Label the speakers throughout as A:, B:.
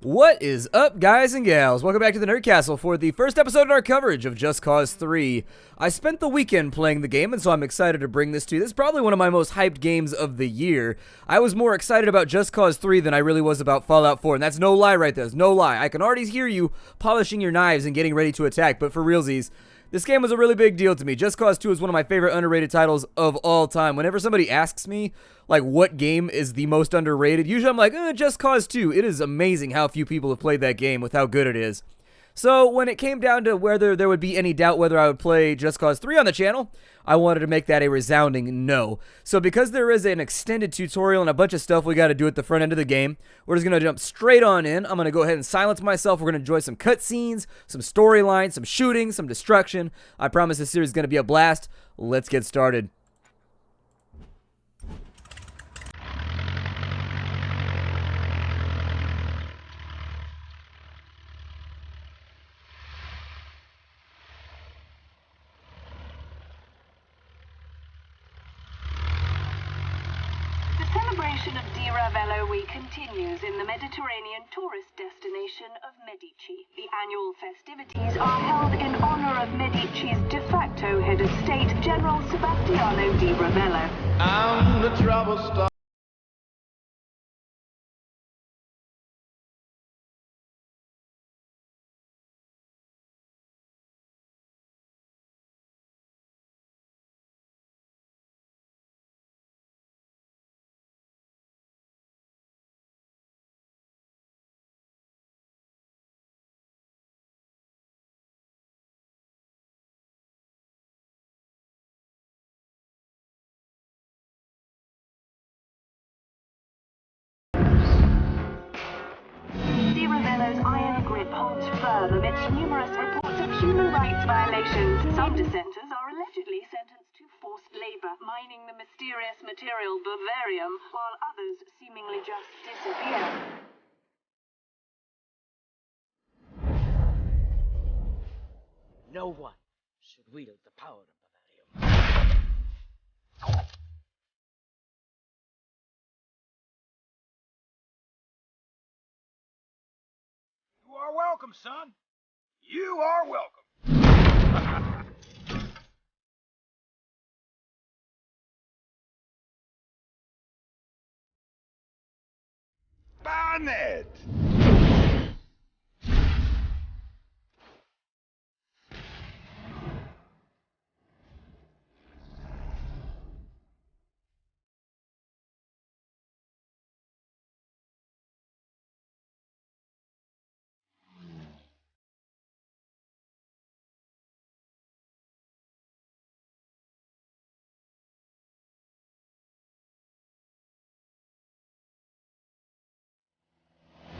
A: What is up, guys and gals? Welcome back to the Nerd Castle for the first episode in our coverage of Just Cause 3. I spent the weekend playing the game, and so I'm excited to bring this to you. This is probably one of my most hyped games of the year. I was more excited about Just Cause 3 than I really was about Fallout 4, and that's no lie right there. That's no lie. I can already hear you polishing your knives and getting ready to attack, but for realsies, this game was a really big deal to me. Just Cause 2 is one of my favorite underrated titles of all time. Whenever somebody asks me, like, what game is the most underrated, usually I'm like, Just Cause 2. It is amazing how few people have played that game with how good it is. So when it came down to whether there would be any doubt whether I would play Just Cause 3 on the channel, I wanted to make that a resounding no. So because there is an extended tutorial and a bunch of stuff we got to do at the front end of the game, we're just going to jump straight on in. I'm going to go ahead and silence myself. We're going to enjoy some cutscenes, some storylines, some shooting, some destruction. I promise this series is going to be a blast. Let's get started.
B: The celebration of Di Ravello Week continues in the Mediterranean tourist destination of Medici. The annual festivities are held in honor of Medici's de facto head of state, General Sebastiano Di Ravello.
C: I'm the trouble star.
B: Di Ravello's iron grip holds firm amidst numerous reports of human rights violations. Some dissenters are allegedly sentenced to forced labor, mining the mysterious material Bavarium, while others seemingly just disappear.
D: No one should wield the power of Bavarium.
C: You are welcome, son. You are welcome. Barnett!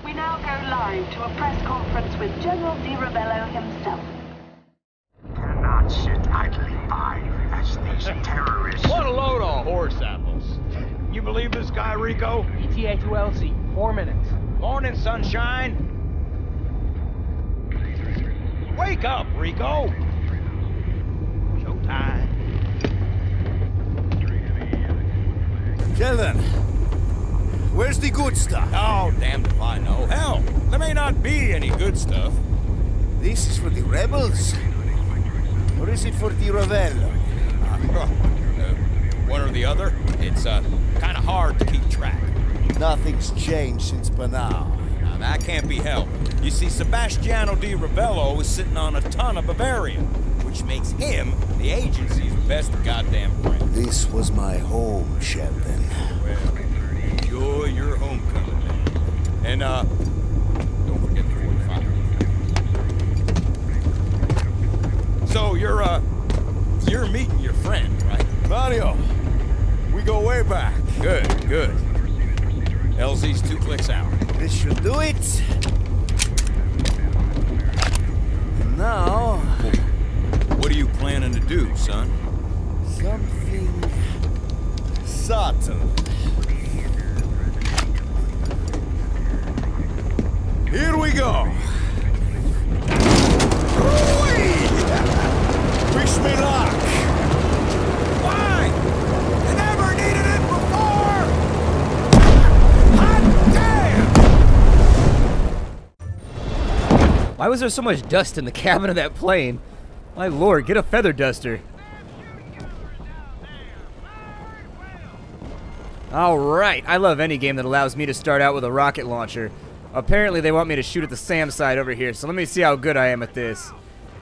B: We now go live to a press conference with General Di Ravello himself.
E: Cannot sit idly by as these terrorists.
C: What a load of horse apples. You believe this guy, Rico?
D: ETA to LZ, 4 minutes.
C: Morning, sunshine. Wake up, Rico. Showtime.
F: Sheldon, where's the good stuff?
G: Oh, damned if I know. Hell, there may not be any good stuff.
F: This is for the rebels? Or is it for Di Ravello?
G: One or the other. It's kind of hard to keep track.
F: Nothing's changed since Banal.
G: Now, that can't be helped. You see, Sebastiano Di Ravello is sitting on a ton of Bavarium, which makes him the agency's best goddamn friend.
F: This was my home, Sheldon.
G: Well, enjoy your homecoming, man. And, don't forget the 45. So, you're meeting your friend, right?
F: Mario, we go way back.
G: Good, good. LZ's 2 clicks out.
F: This should do it. And now,
G: What are you planning to do, son?
F: something subtle. Here we go. Whee! Wish me luck.
G: Why? You never needed it before!
A: Why was there so much dust in the cabin of that plane? My lord, get a feather duster. Alright, I love any game that allows me to start out with a rocket launcher. Apparently they want me to shoot at the SAM side over here, so let me see how good I am at this.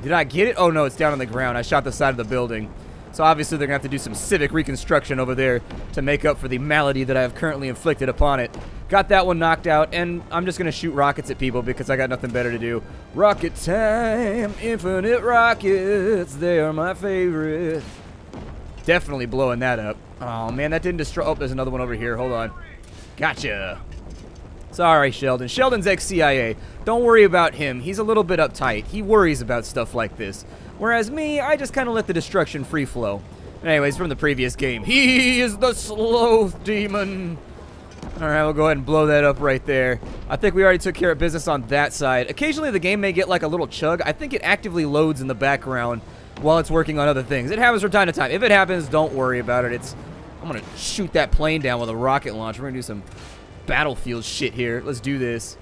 A: Did I get it? Oh no, it's down on the ground. I shot the side of the building. So obviously they're going to have to do some civic reconstruction over there to make up for the malady that I have currently inflicted upon it. Got that one knocked out, and I'm just going to shoot rockets at people because I got nothing better to do. Rocket time, infinite rockets, they are my favorite. Definitely blowing that up. Oh man, that didn't destroy. Oh, there's another one over here. Hold on. Gotcha. Sorry, Sheldon. Sheldon's ex-CIA. Don't worry about him. He's a little bit uptight. He worries about stuff like this. Whereas me, I just kind of let the destruction free flow. Anyways, from the previous game. He is the sloth demon. Alright, we'll go ahead and blow that up right there. I think we already took care of business on that side. Occasionally the game may get like a little chug. I think it actively loads in the background while it's working on other things. It happens from time to time. If it happens, don't worry about it. I'm going to shoot that plane down with a rocket launcher. We're going to do some Battlefield shit here. Let's do this.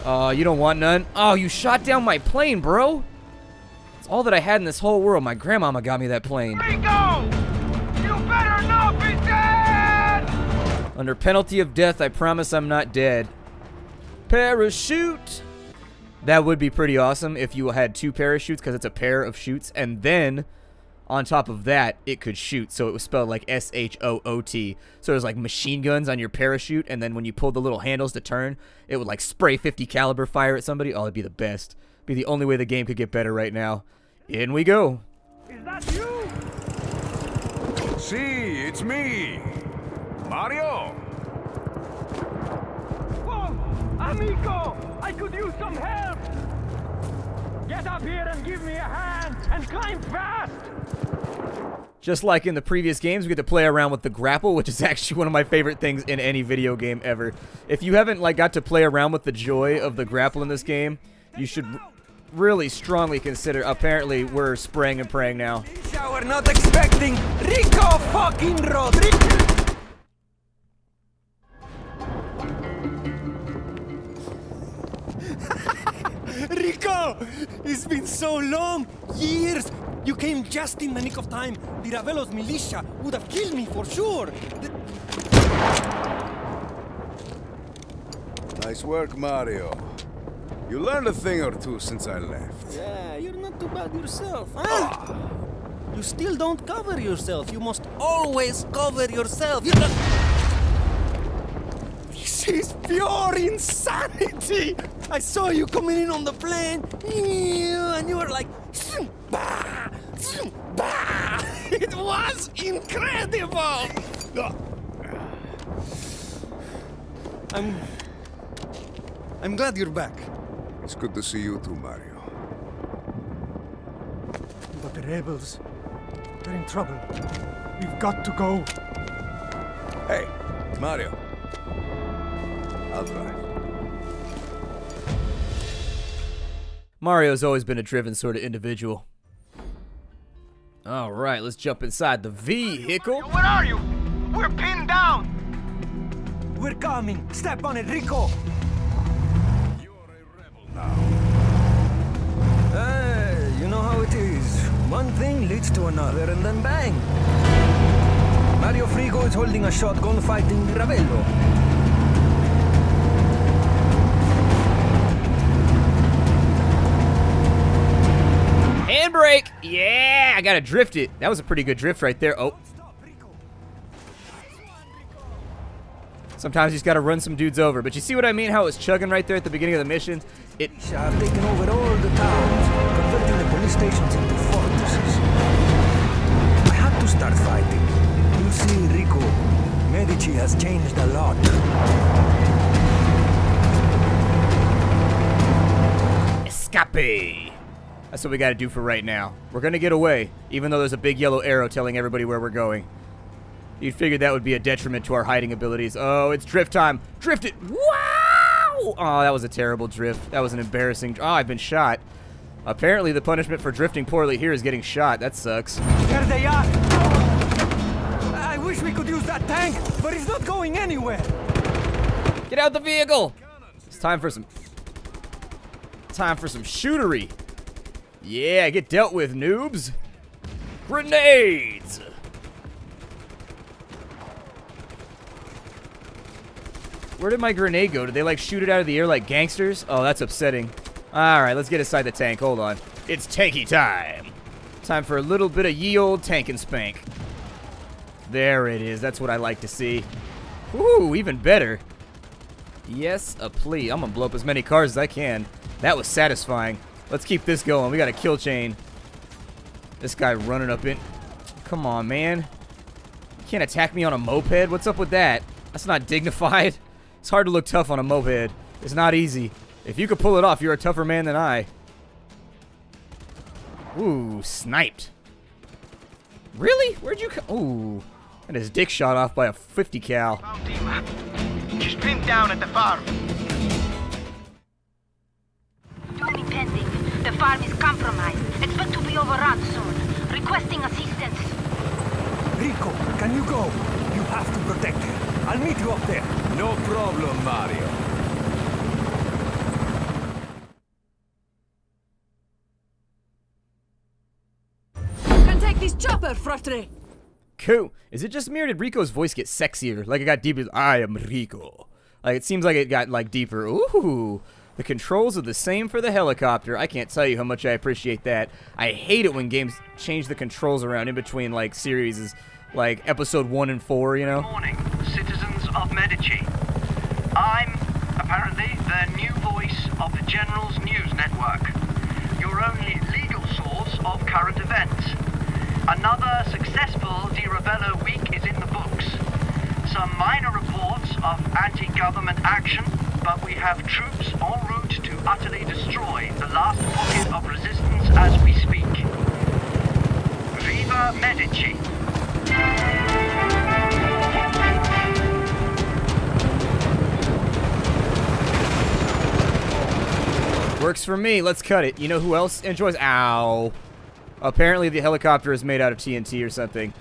A: You don't want none? Oh, you shot down my plane, bro. It's all that I had in this whole world. My grandmama got me that plane.
C: Rico! You better not be dead!
A: Under penalty of death, I promise I'm not dead. Parachute! That would be pretty awesome if you had 2 parachutes, because it's a pair of chutes, and then on top of that, it could shoot, so it was spelled like S-H-O-O-T. So there's like machine guns on your parachute, and then when you pulled the little handles to turn, it would like spray 50 caliber fire at somebody. Oh, it'd be the best. Be the only way the game could get better right now. In we go.
C: Is that you?
E: See, it's me, Mario.
C: Whoa! Amico! I could use some help! Get up here and give me a hand, and climb fast!
A: Just like in the previous games, we get to play around with the grapple, which is actually one of my favorite things in any video game ever. If you haven't like got to play around with the joy of the grapple in this game, you should really strongly consider. Apparently, we're spraying and praying now.
H: We're not expecting Rico fucking Rodriguez. Rico! It's been so long! Years! You came just in the nick of time. The Ravello's militia would have killed me for sure.
F: Nice work, Mario. You learned a thing or two since I left.
H: Yeah, you're not too bad yourself, huh? You still don't cover yourself. You must always cover yourself. You're not... This is pure insanity! I saw you coming in on the plane, and you were like, bah, bah. It was incredible! I'm glad you're back.
F: It's good to see you too, Mario.
I: But the rebels, they're in trouble. We've got to go.
F: Hey, Mario. I'll drive.
A: Mario's always been a driven sort of individual. All right, let's jump inside the vehicle.
C: Where are you? We're pinned down!
H: We're coming! Step on it, Rico!
E: You're a rebel now.
H: You know how it is. One thing leads to another, and then bang! Mario Frigo is holding a shotgun fighting Ravello.
A: Handbrake! Yeah, I gotta drift it. That was a pretty good drift right there. Oh. Sometimes you just gotta run some dudes over. But you see what I mean? How it was chugging right there at the beginning of the mission? It...
H: I've taken over all the towns, converting the police stations into fortresses. I had to start fighting. You see, Rico, Medici has changed a lot.
A: Escape! That's what we gotta do for right now. We're gonna get away, even though there's a big yellow arrow telling everybody where we're going. You'd figure that would be a detriment to our hiding abilities. Oh, it's drift time. Drift it! Wow! Oh, that was a terrible drift. That was an embarrassing... Oh, I've been shot. Apparently, the punishment for drifting poorly here is getting shot. That sucks.
H: There they are! I wish we could use that tank, but it's not going anywhere.
A: Get out the vehicle! time for some shootery. Yeah, get dealt with, noobs. Grenades. Where did my grenade go? Did they like shoot it out of the air like gangsters? Oh, that's upsetting. All right, let's get inside the tank. Hold on. It's tanky time. Time for a little bit of ye old tank and spank. There it is. That's what I like to see. Ooh, even better. Yes, a plea. I'm gonna blow up as many cars as I can. That was satisfying. Let's keep this going. We got a kill chain. This guy running up in. Come on, man. You can't attack me on a moped. What's up with that? That's not dignified. It's hard to look tough on a moped. It's not easy. If you could pull it off, you're a tougher man than I. Ooh, sniped. Really? Where'd you come? Ooh. And his dick shot off by a 50 cal.
J: Found Dima. She's pinned down at the farm.
K: Duty pending. The farm is compromised. Expect to be overrun soon. Requesting assistance.
I: Rico, can you go? You have to protect her. I'll meet you up there.
E: No problem, Mario.
K: Can take this chopper, Fratre.
A: Cool. Is it just me or did Rico's voice get sexier? Like it got deeper. I am Rico. Like it seems like it got like deeper. Ooh. The controls are the same for the helicopter. I can't tell you how much I appreciate that. I hate it when games change the controls around in between like series, like episode 1 and 4, you know?
J: Good morning, citizens of Medici. I'm apparently the new voice of the General's News Network, your only legal source of current events. Another successful Di Ravello week is in the books. Some minor reports of anti-government action, but we have troops en route to utterly destroy the last pocket of resistance as we speak. Viva Medici!
A: Works for me. Let's cut it. You know who else enjoys? Ow. Apparently the helicopter is made out of TNT or something.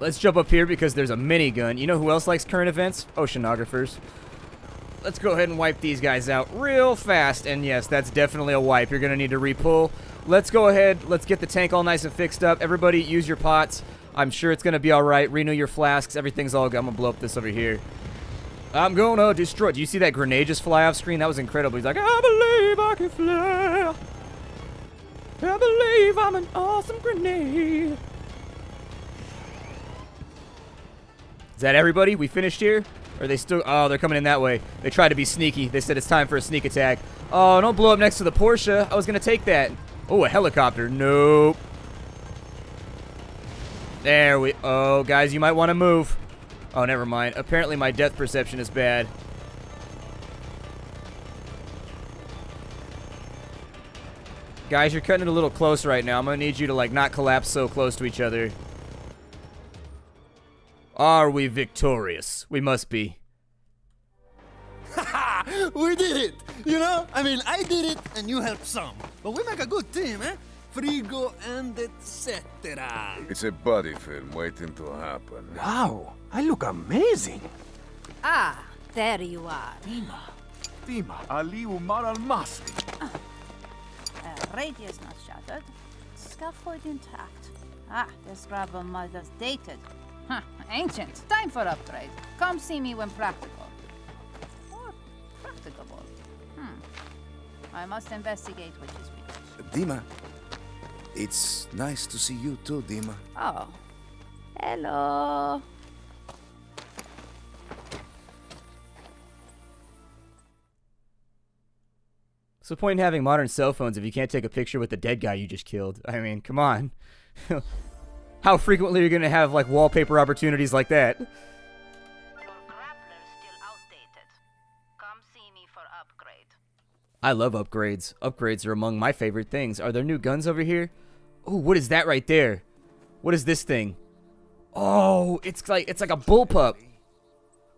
A: Let's jump up here because there's a minigun. You know who else likes current events? Oceanographers. Let's go ahead and wipe these guys out real fast. And yes, that's definitely a wipe. You're going to need to repull. Let's go ahead. Let's get the tank all nice and fixed up. Everybody use your pots. I'm sure it's going to be all right. Renew your flasks. Everything's all good. I'm going to blow up this over here. I'm going to destroy. Do you see that grenade just fly off screen? That was incredible. He's like, I believe I can fly. I believe I'm an awesome grenade. Is that everybody? We finished here? Or are they still... Oh, they're coming in that way. They tried to be sneaky. They said it's time for a sneak attack. Oh, don't blow up next to the Porsche. I was going to take that. Oh, a helicopter. Nope. There we... Oh, guys, you might want to move. Oh, never mind. Apparently my depth perception is bad. Guys, you're cutting it a little close right now. I'm going to need you to, like, not collapse so close to each other. Are we victorious? We must be.
H: We did it! You know? I mean, I did it and you helped some. But we make a good team, eh? Frigo and etc.
E: It's a buddy film waiting to happen.
I: Wow, I look amazing.
K: Ah, there you are.
E: Dima, Ali Umar al-Masri.
K: Radius not shattered. Scaffold intact. Ah, this rubber mother's dated. Huh, ancient. Time for upgrade. Come see me when practical. Or practicable. I must investigate which is which.
F: Dima, it's nice to see you too, Dima.
K: Oh. Hello.
A: What's the point in having modern cell phones if you can't take a picture with the dead guy you just killed? I mean, come on. How frequently are you going to have, like, wallpaper opportunities like that?
K: Your grappler's still outdated. Come see me for upgrade.
A: I love upgrades. Upgrades are among my favorite things. Are there new guns over here? Oh, what is that right there? What is this thing? Oh, it's like a bullpup.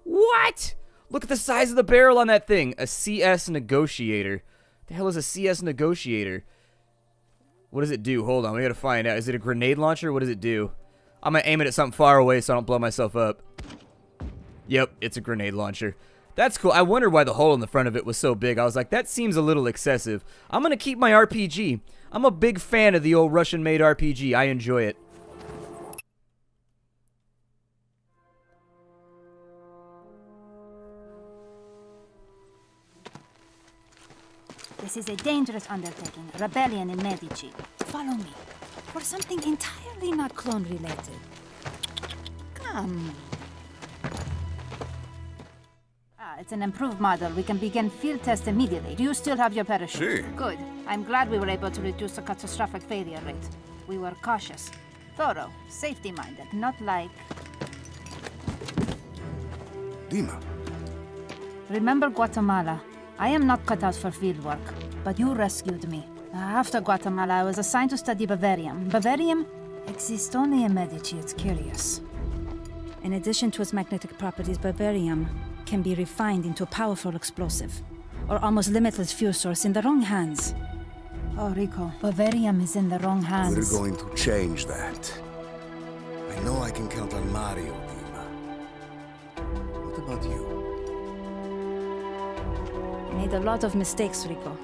A: What? Look at the size of the barrel on that thing. A CS Negotiator. The hell is a CS Negotiator? What does it do? Hold on, we gotta find out. Is it a grenade launcher? What does it do? I'm gonna aim it at something far away so I don't blow myself up. Yep, it's a grenade launcher. That's cool. I wondered why the hole in the front of it was so big. I was like, that seems a little excessive. I'm going to keep my RPG. I'm a big fan of the old Russian-made RPG. I enjoy it.
K: This is a dangerous undertaking. Rebellion in Medici. Follow me. For something entirely not clone-related. Come. It's an improved model. We can begin field tests immediately. Do you still have your parachute?
E: Si.
K: Good. I'm glad we were able to reduce the catastrophic failure rate. We were cautious, thorough, safety-minded, not like...
F: Dima.
K: Remember Guatemala? I am not cut out for field work, but you rescued me. After Guatemala, I was assigned to study Bavarium. Bavarium exists only in Medici. It's curious.
L: In addition to its magnetic properties, Bavarium can be refined into a powerful explosive, or almost limitless fuel source in the wrong hands.
K: Oh, Rico, Bavarium is in the wrong hands.
F: We're going to change that. I know I can count on Mario, Dima. What about you?
L: Made a lot of mistakes, Rico.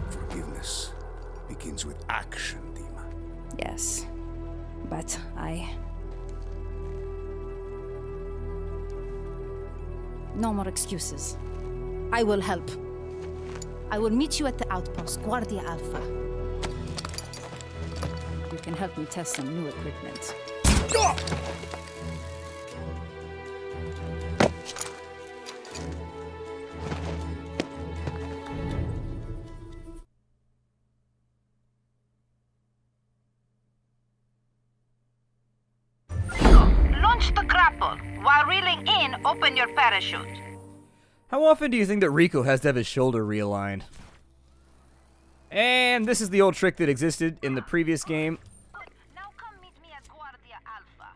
F: Forgiveness begins with action, Dima.
L: Yes, but No more excuses. I will help. I will meet you at the outpost, Guardia Alpha. You can help me test some new equipment.
K: Launch the grapple. While reeling in, open your parachute.
A: How often do you think that Rico has to have his shoulder realigned? And this is the old trick that existed in the previous game.
K: Now come meet me at Guardia Alpha.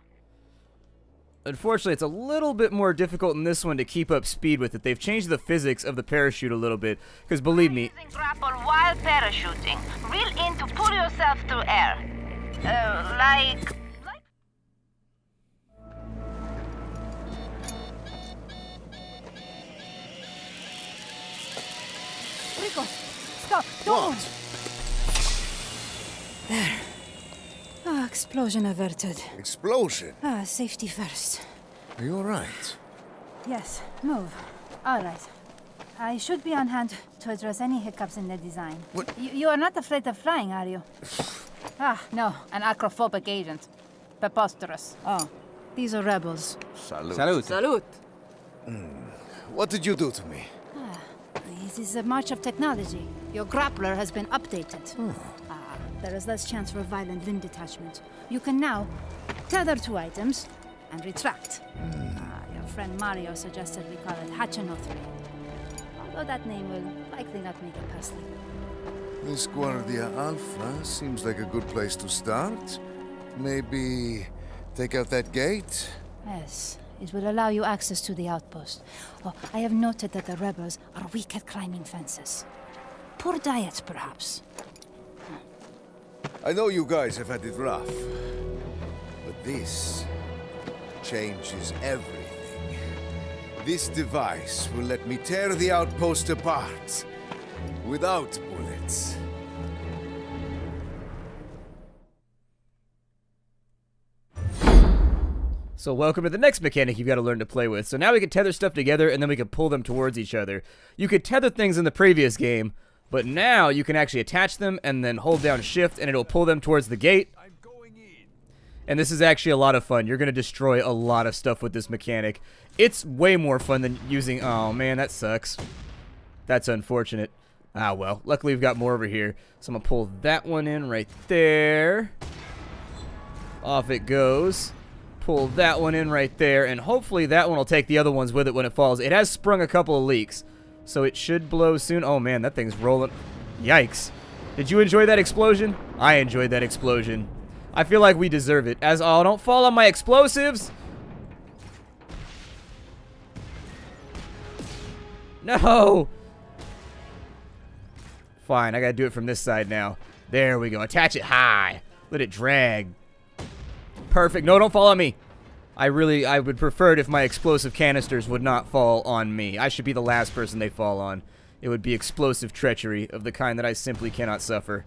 A: Unfortunately, it's a little bit more difficult in this one to keep up speed with it. They've changed the physics of the parachute a little bit, because believe me...
K: Using grapple while parachuting. Reel in to pull yourself through air. Like... Rico, stop! Don't!
L: There. Ah, explosion averted.
F: Explosion?
L: Safety first.
F: Are you alright?
K: Yes, move. All right. I should be on hand to address any hiccups in the design.
F: What?
K: You are not afraid of flying, are you? No, an acrophobic agent. Preposterous.
L: Oh, these are rebels.
F: Salute.
H: Salute.
D: Salute.
F: What did you do to me?
L: This is a march of technology. Your grappler has been updated. There is less chance for violent limb detachment. You can now tether to items and retract. Your friend Mario suggested we call it Hachino 3. Although that name will likely not make it past legal.
F: This Guardia Alpha seems like a good place to start. Maybe take out that gate?
L: Yes, it will allow you access to the outpost. Oh, I have noted that the rebels are weak at climbing fences. Poor diet, perhaps.
F: I know you guys have had it rough, but this changes everything. This device will let me tear the outpost apart without bullets.
A: So welcome to the next mechanic you've got to learn to play with. So now we can tether stuff together and then we can pull them towards each other. You could tether things in the previous game, but now you can actually attach them and then hold down shift and it'll pull them towards the gate. And this is actually a lot of fun. You're going to destroy a lot of stuff with this mechanic. It's way more fun than using... Oh man, that sucks. That's unfortunate. Ah well, luckily we've got more over here. So I'm going to pull that one in right there. Off it goes. Pull that one in right there, and hopefully that one will take the other ones with it when it falls. It has sprung a couple of leaks, so it should blow soon. Oh man, that thing's rolling. Yikes. Did you enjoy that explosion? I enjoyed that explosion. I feel like we deserve it. Oh, don't fall on my explosives! No! Fine, I gotta do it from this side now. There we go. Attach it high. Let it drag. Perfect. No, don't fall on me. I would prefer it if my explosive canisters would not fall on me. I should be the last person they fall on. It would be explosive treachery of the kind that I simply cannot suffer.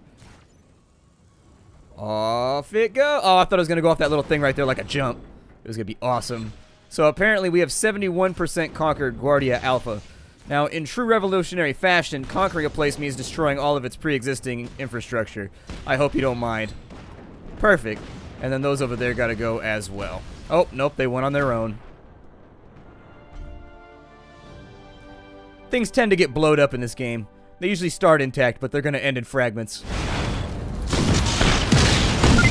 A: Off it go. Oh, I thought I was going to go off that little thing right there like a jump. It was going to be awesome. So apparently we have 71% conquered Guardia Alpha. Now, in true revolutionary fashion, conquering a place means destroying all of its pre-existing infrastructure. I hope you don't mind. Perfect. And then those over there got to go as well. Oh, nope, they went on their own. Things tend to get blowed up in this game. They usually start intact, but they're going to end in fragments.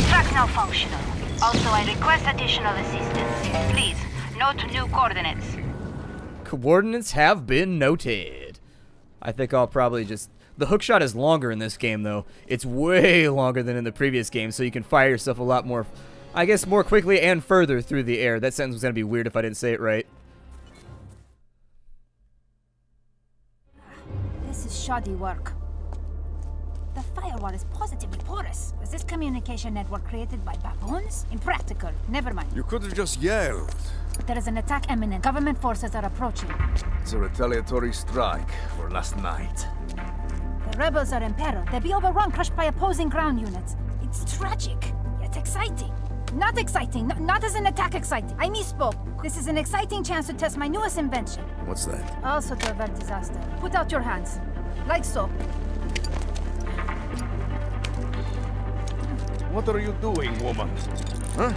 L: Track now functional. Also, I request additional assistance. Please, note new coordinates.
A: Coordinates have been noted. I think I'll probably just... The hookshot is longer in this game, though. It's way longer than in the previous game, so you can fire yourself a lot more, I guess, more quickly and further through the air. That sentence was going to be weird if I didn't say it right.
L: This is shoddy work. The firewall is positively porous. Was this communication network created by baboons? Impractical. Never mind.
F: You could have just yelled.
L: There is an attack imminent. Government forces are approaching.
E: It's a retaliatory strike for last night.
L: The rebels are in peril. They'll be overrun, crushed by opposing ground units. It's tragic, yet exciting. Not exciting. Not as an attack exciting. I misspoke. This is an exciting chance to test my newest invention.
F: What's that?
L: Also to avert disaster. Put out your hands. Like so.
E: What are you doing, woman? Huh?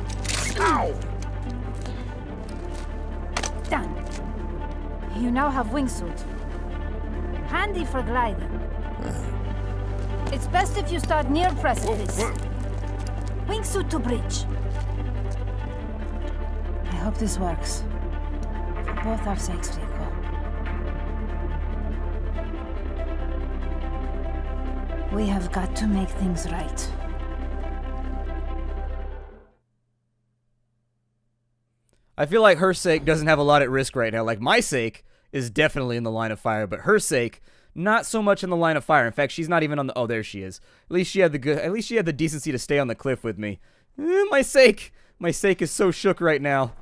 E: Ow!
L: Done. You now have wingsuit. Handy for gliding. It's best if you start near precipice. Wingsuit to bridge. I hope this works. For both our sakes, Rico. We have got to make things right.
A: I feel like her sake doesn't have a lot at risk right now. Like, my sake is definitely in the line of fire, but her sake, not so much in the line of fire. In fact, she's not even on the... Oh, there she is. At least she had the decency to stay on the cliff with me. My sake is so shook right now.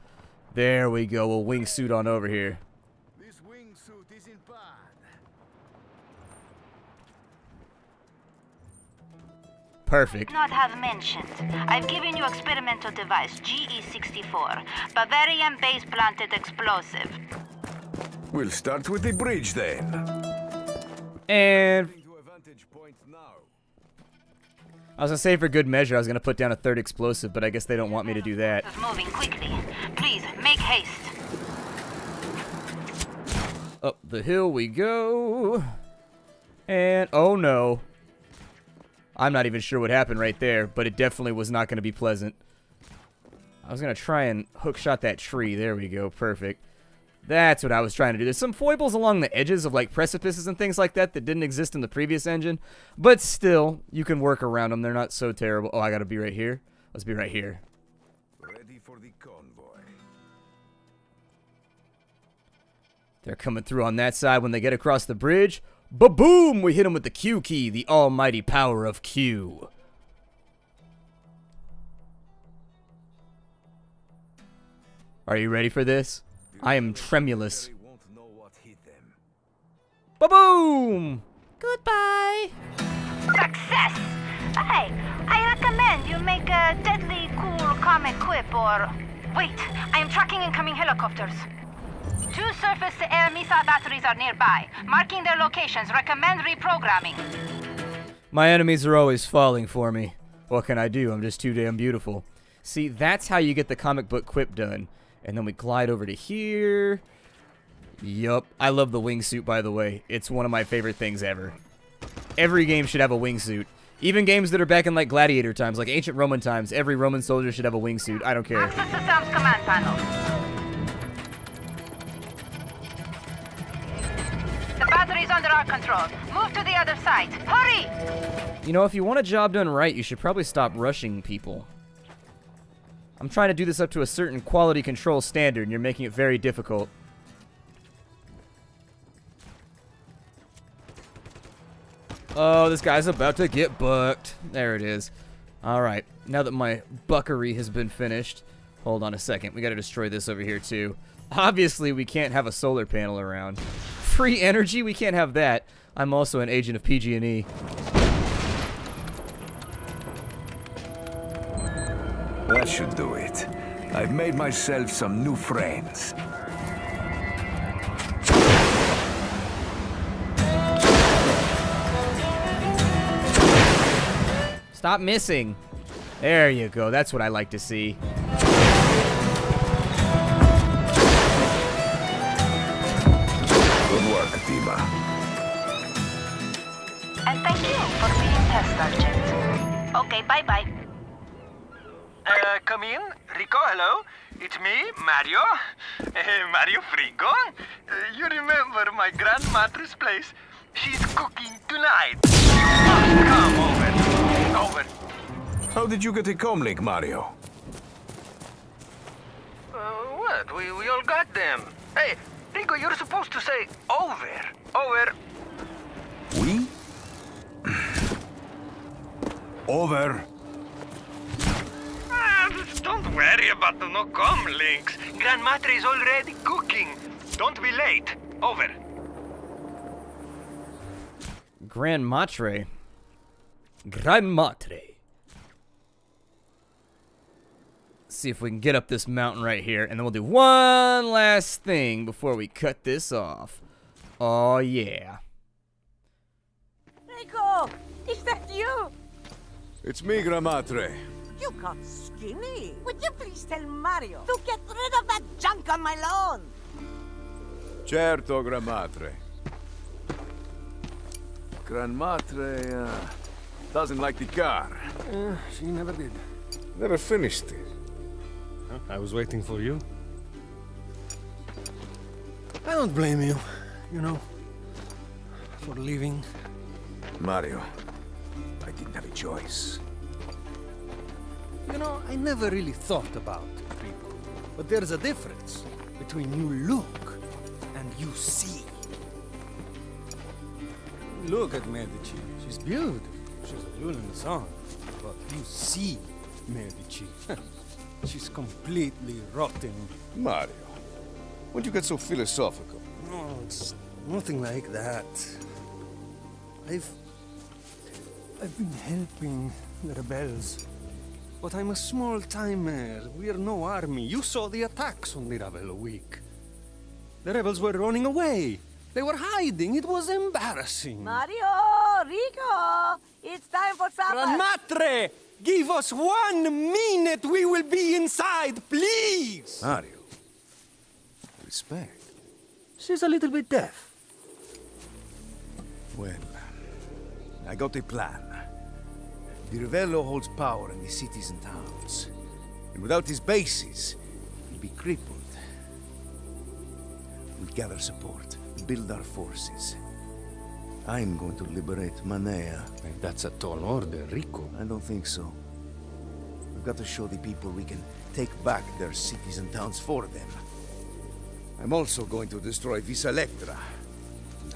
A: There we go. We'll wingsuit on over here.
F: This wingsuit isn't bad.
A: Perfect.
L: Not have mentioned. I've given you experimental device GE-64, Bavarian base-planted explosive.
E: We'll start with the bridge then.
A: And I was gonna say for good measure I was gonna put down a third explosive, but I guess they don't want me to do that.
L: Moving quickly. Please make haste.
A: Up the hill we go. And oh no. I'm not even sure what happened right there, but it definitely was not going to be pleasant. I was going to try and hookshot that tree. There we go. Perfect. That's what I was trying to do. There's some foibles along the edges of like precipices and things like that that didn't exist in the previous engine, but still, you can work around them. They're not so terrible. Oh, I got to be right here. Let's be right here.
E: Ready for the convoy.
A: They're coming through on that side. When they get across the bridge, ba-boom! We hit them with the Q key, the almighty power of Q. Are you ready for this? I am tremulous. Ba-boom! Goodbye!
L: Success! Hey, I recommend you make a deadly cool comic quip or... Wait, I am tracking incoming helicopters. 2 surface-to-air missile batteries are nearby. Marking their locations. Recommend reprogramming.
A: My enemies are always falling for me. What can I do? I'm just too damn beautiful. See, that's how you get the comic book quip done. And then we glide over to here. Yup. I love the wingsuit, by the way. It's one of my favorite things ever. Every game should have a wingsuit. Even games that are back in like gladiator times, like ancient Roman times, every Roman soldier should have a wingsuit. I don't care.
L: Access to Sam's command panel. The battery's under our control. Move to the other side. Hurry!
A: You know, if you want a job done right, you should probably stop rushing people. I'm trying to do this up to a certain quality control standard, and you're making it very difficult. Oh, this guy's about to get bucked. There it is. Alright, now that my buckery has been finished, Hold on a second. We gotta destroy this over here, too. Obviously, we can't have a solar panel around. Free energy? We can't have that. I'm also an agent of PG&E.
E: That should do it. I've made myself some new friends.
A: Stop missing. There you go. That's what I like to see.
E: Good work, Dima.
B: And thank you for being test subject. Okay, bye-bye.
C: Come in. Rico, hello. It's me, Mario. Mario Frigo. You remember my grandmother's place? She's cooking tonight. Come over.
E: How did you get a comlink, Mario?
C: What? We all got them. Hey, Rico, you're supposed to say over. Over.
E: We? Over.
C: Don't worry about the no-com links. Grandmatre is already cooking. Don't be late. Over.
A: Grand Matre. Grand Matre. See if we can get up this mountain right here, and then we'll do one last thing before we cut this off. Oh, yeah.
M: Rico, is that you?
F: It's me, Gramatre.
M: You got skinny. Would you please tell Mario to get rid of that junk on my lawn?
F: Certo, Gramatre. Granmatre doesn't like the car.
I: She never did.
F: Never finished it.
I: I was waiting for you. I don't blame you, you know, for leaving.
E: Mario, I didn't have a choice.
I: You know, I never really thought about it, Rico. But there's a difference between you look and you see. Look at Medici. She's beautiful. She's a jewel in the sun. But you see Medici. She's completely rotten.
F: Mario, when'd you get so philosophical?
I: No, it's nothing like that. I've been helping the rebels. But I'm a small timer. We're no army. You saw the attacks on the Ravello week. The rebels were running away. They were hiding. It was embarrassing.
M: Mario, Rico, it's time for supper.
I: Granmatre, give us 1 minute. We will be inside, please.
F: Mario, respect.
I: She's a little bit deaf.
F: Well, I got a plan. The Ravello holds power in the cities and towns. And without his bases, he'll be crippled. We gather support, build our forces. I'm going to liberate Manea.
I: That's a tall order, Rico.
F: I don't think so. We've got to show the people we can take back their cities and towns for them. I'm also going to destroy Vis Electra.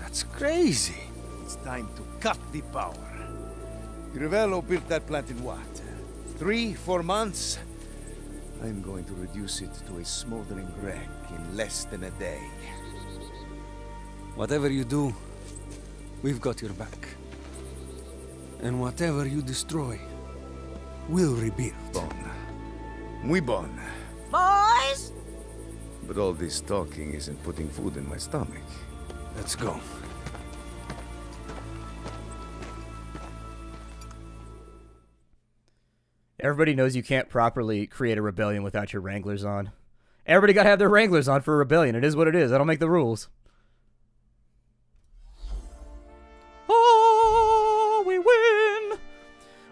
I: That's crazy.
F: It's time to cut the power. Ravello built that plant in what? 3-4 months? I'm going to reduce it to a smoldering wreck in less than a day.
I: Whatever you do, we've got your back. And whatever you destroy, we'll rebuild.
F: Bon. Muy bon.
M: Boys!
F: But all this talking isn't putting food in my stomach.
I: Let's go.
A: Everybody knows you can't properly create a rebellion without your Wranglers on. Everybody got to have their Wranglers on for a rebellion. It is what it is. I don't make the rules. Oh, we win!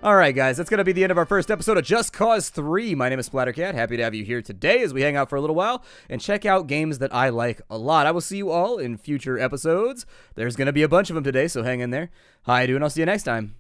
A: Alright, guys. That's going to be the end of our first episode of Just Cause 3. My name is Splattercat. Happy to have you here today as we hang out for a little while and check out games that I like a lot. I will see you all in future episodes. There's going to be a bunch of them today, so hang in there. Hi, and I'll see you next time.